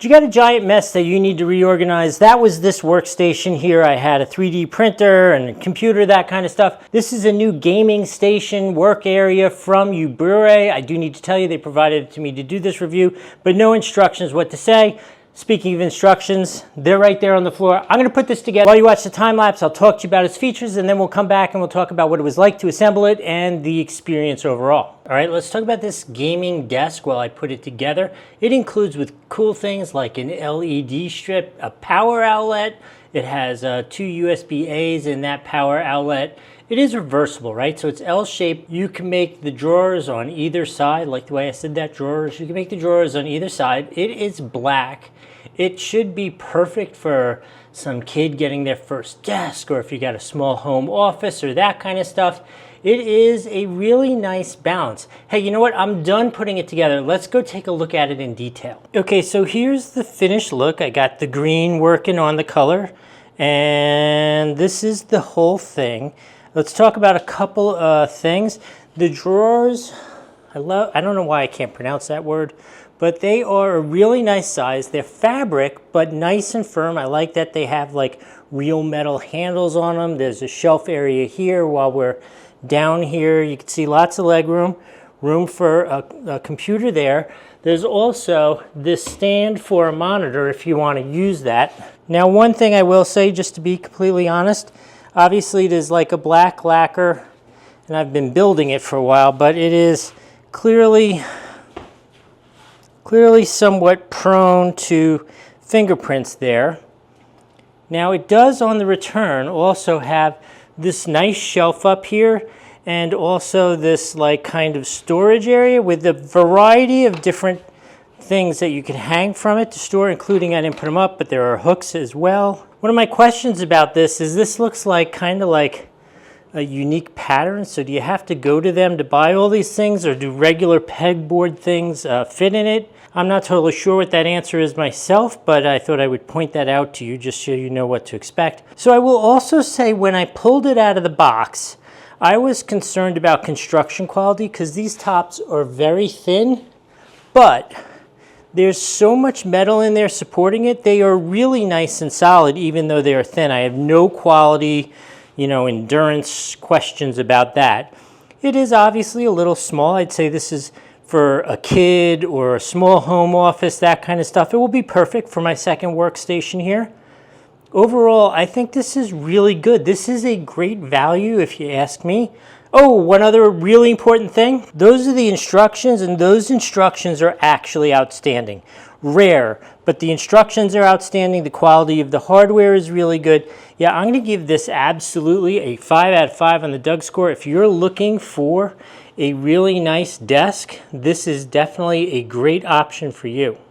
You got a giant mess that you need to reorganize. That was this workstation here. I had a 3D printer and a computer, that kind of stuff. This is a new gaming station work area from Yoobure. I do need to tell you they provided it to me to do this review, but no instructions what to say. Speaking of instructions, they're right there on the floor. I'm going to put this together. While you watch the time lapse, I'll talk to you about its features, and then we'll come back and we'll talk about what it was like to assemble it and the experience overall. All right, let's talk about this gaming desk while I put it together. It includes with cool things like an LED strip, a power outlet. It has 2 USB-A's in that power outlet. It is reversible, right? So it's L-shaped. You can make the drawers on either side, like the way I said that, drawers. You can make the drawers on either side. It is black. It should be perfect for some kid getting their first desk, or if you got a small home office or that kind of stuff. It is a really nice balance. Hey, you know what? I'm done putting it together. Let's go take a look at it in detail. Okay, so here's the finished look. I got the green working on the color, and this is the whole thing. Let's talk about a couple things. The drawers, I don't know why I can't pronounce that word, but they are a really nice size. They're fabric, but nice and firm. I like that they have like real metal handles on them. There's a shelf area here while we're down here. You can see lots of leg room for a computer there. There's also this stand for a monitor if you want to use that. Now, one thing I will say, just to be completely honest, obviously it is like a black lacquer, and I've been building it for a while, but it is clearly somewhat prone to fingerprints there. Now it does on the return also have this nice shelf up here, and also this like kind of storage area with a variety of different things that you can hang from it to store, including, I didn't put them up, but there are hooks as well. One of my questions about this is this looks like kind of like a unique pattern. So do you have to go to them to buy all these things, or do regular pegboard things fit in it? I'm not totally sure what that answer is myself, but I thought I would point that out to you just so you know what to expect. So I will also say, when I pulled it out of the box, I was concerned about construction quality because these tops are very thin, but there's so much metal in there supporting it. They are really nice and solid, even though they are thin. I have no quality, endurance questions about that. It is obviously a little small. I'd say this is for a kid or a small home office, that kind of stuff. It will be perfect for my second workstation here. Overall, I think this is really good. This is a great value if you ask me. Oh, one other really important thing. Those are the instructions, and those instructions are actually outstanding. Rare, but the instructions are outstanding. The quality of the hardware is really good. Yeah, I'm going to give this absolutely a 5 out of 5 on the Doug score. If you're looking for a really nice desk, this is definitely a great option for you.